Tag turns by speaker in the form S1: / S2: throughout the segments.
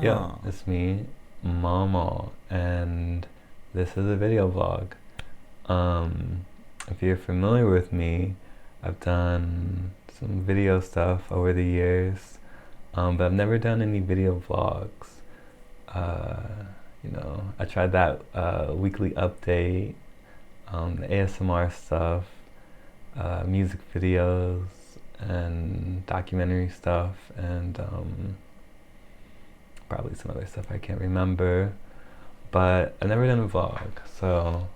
S1: Yeah,
S2: Ah.
S1: it's me, Maal, and this is a video vlog. Um, if you're familiar with me, I've done some video stuff over the years, but I've never done any video vlogs. I tried that weekly update, the ASMR stuff, music videos, and documentary stuff, and probably some other stuff I can't remember. But I've never done a vlog, so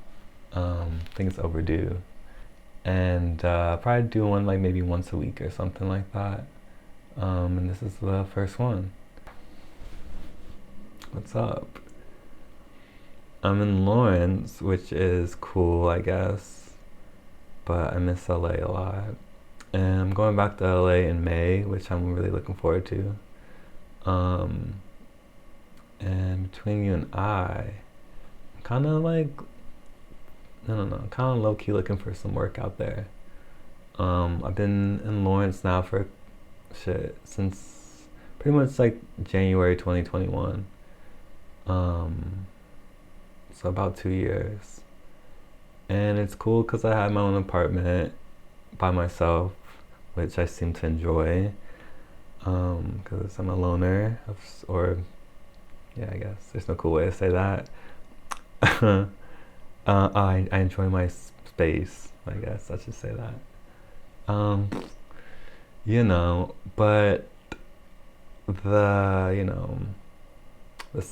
S1: I think it's overdue. And I'll probably do one like maybe once a week or something like that. And this is the first one. What's up? I'm in Lawrence, which is cool, I guess, but I miss LA a lot. And I'm going back to LA in May, which I'm really looking forward to. Um, and between you and I'm kind of like, I don't know, kind of low key looking for some work out there. I've been in Lawrence now for shit since pretty much like January 2021. Um, so about 2 years, and it's cool because I have my own apartment by myself, which I seem to enjoy. Because I'm a loner, or yeah, I guess there's no cool way to say that. I enjoy my space. I guess I should say that. Um, but the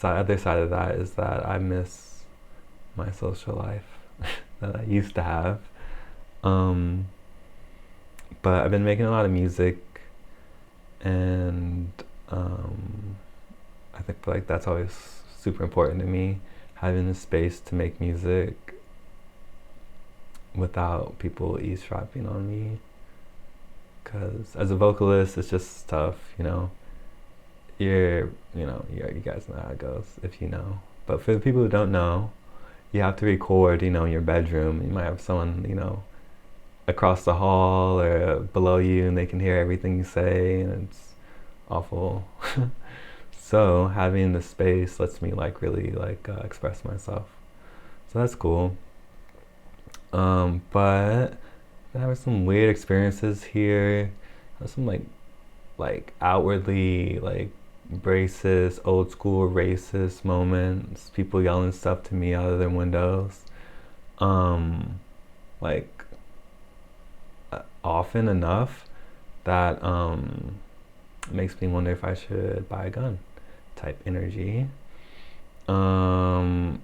S1: other side of that is that I miss my social life that I used to have. Um, but I've been making a lot of music, and I think like that's always super important to me, having the space to make music without people eavesdropping on me. Because as a vocalist, it's just tough, you guys know how it goes if you know. But for the people who don't know, you have to record, in your bedroom. You might have someone, across the hall or below you, and they can hear everything you say, and it's awful. So having the space lets me like really like express myself. So that's cool. But there were some weird experiences here. Some like outwardly like racist, old school racist moments. People yelling stuff to me out of their windows. Um, like often enough that makes me wonder if I should buy a gun. Type energy. And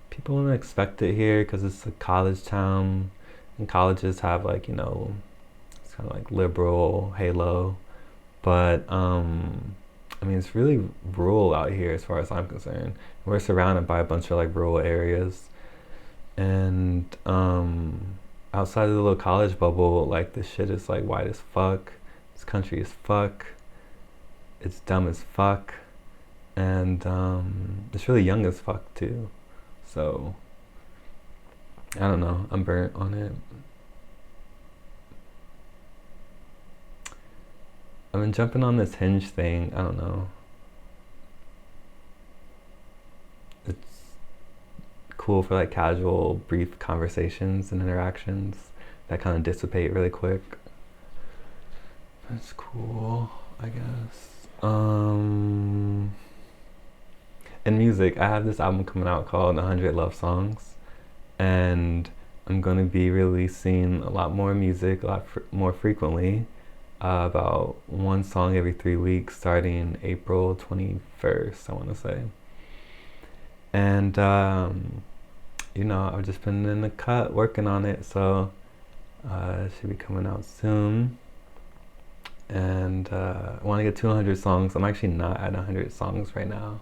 S1: people don't expect it here because it's a college town, and colleges have like it's kind of like liberal halo, but I mean it's really rural out here as far as I'm concerned. We're surrounded by a bunch of like rural areas, and outside of the little college bubble, like this shit is like white as fuck. This country is fuck. It's dumb as fuck, and it's really young as fuck too. So I don't know. I'm burnt on it. I've been jumping on this Hinge thing. I don't know. It's cool for like casual, brief conversations and interactions that kind of dissipate really quick. That's cool, I guess. In music, I have this album coming out called 100 Love Songs, and I'm going to be releasing a lot more music, a lot more frequently, about one song every 3 weeks, starting April 21st, I want to say. And, I've just been in the cut working on it, so it should be coming out soon. And I want to get to 100 songs. I'm actually not at 100 songs right now,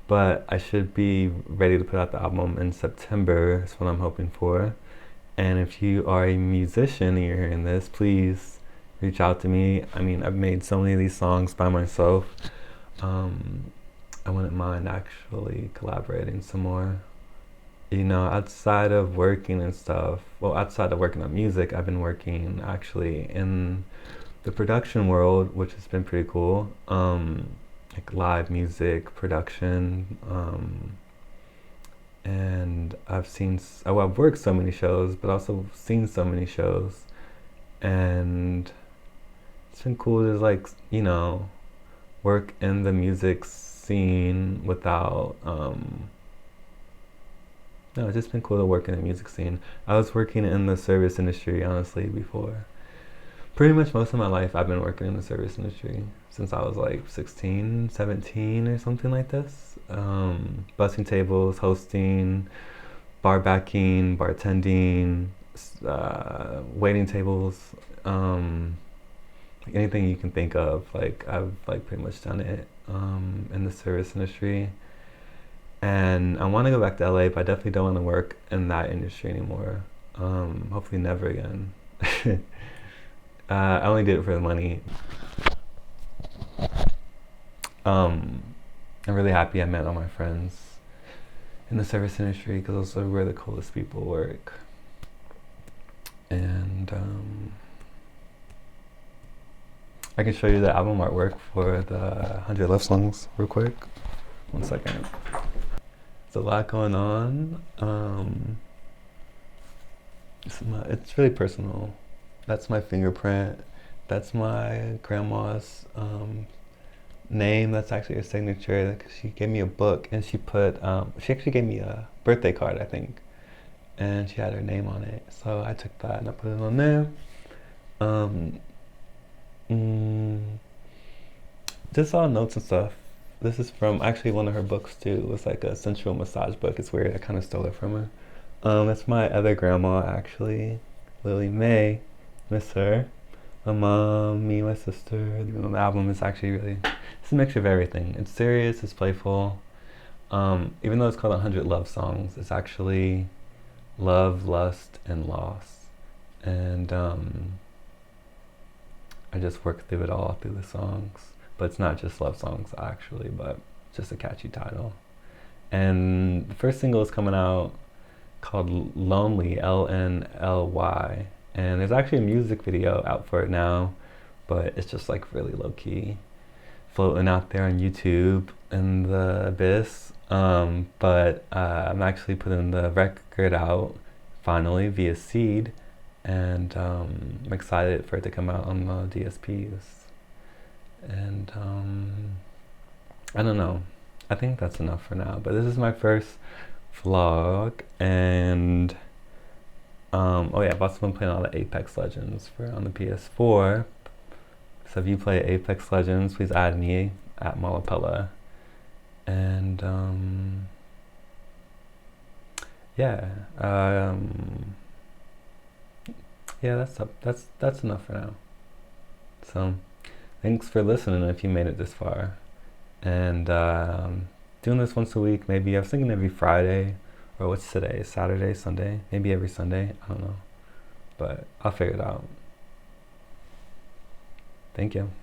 S1: but I should be ready to put out the album in September. That's what I'm hoping for. And if you are a musician and you're hearing this, please reach out to me. I mean, I've made so many of these songs by myself. I wouldn't mind actually collaborating some more. Outside of working and stuff, well, outside of working on music, I've been working actually in the production world, which has been pretty cool. like live music production. And I've worked so many shows, but also seen so many shows, and it's been cool to like work in the music scene without no, it's just been cool to work in the music scene. I was working in the service industry honestly before. Pretty much most of my life I've been working in the service industry since I was like 16, 17 or something like this. Bussing tables, hosting, bar backing, bartending, waiting tables, like anything you can think of. Like I've like pretty much done it in the service industry, and I want to go back to LA, but I definitely don't want to work in that industry anymore. Hopefully, never again. I only did it for the money. Um, I'm really happy I met all my friends in the service industry because those are where the coolest people work. And I can show you the album artwork for the 100 Love Songs real quick. 1 second. There's a lot going on. It's really personal. That's my fingerprint. That's my grandma's name. That's actually her signature. She gave me a book, and she actually gave me a birthday card, I think, and she had her name on it. So I took that and I put it on there. Um, mm, just all notes and stuff. This is from actually one of her books too. It was like a sensual massage book. It's weird. I kind of stole it from her. That's my other grandma actually, Lily Mae. Miss her. My mom, me, my sister. The album is actually really, it's a mixture of everything. It's serious, it's playful. Even though it's called 100 Love Songs, it's actually love, lust, and loss. And I just work through it all through the songs. But it's not just love songs actually, but just a catchy title. And the first single is coming out called Lonely, Lnly. And there's actually a music video out for it now, but it's just like really low key, floating out there on YouTube in the abyss. But I'm actually putting the record out finally via Seed, and I'm excited for it to come out on the DSPs. And I don't know. I think that's enough for now. But this is my first vlog, and oh yeah, I've also been playing all the Apex Legends on the PS4. So if you play Apex Legends, please add me at Maal. And yeah, yeah, that's enough for now. So thanks for listening if you made it this far. And doing this once a week, maybe. I was thinking every Friday, or what's today? Saturday, Sunday? Maybe every Sunday. I don't know. But I'll figure it out. Thank you.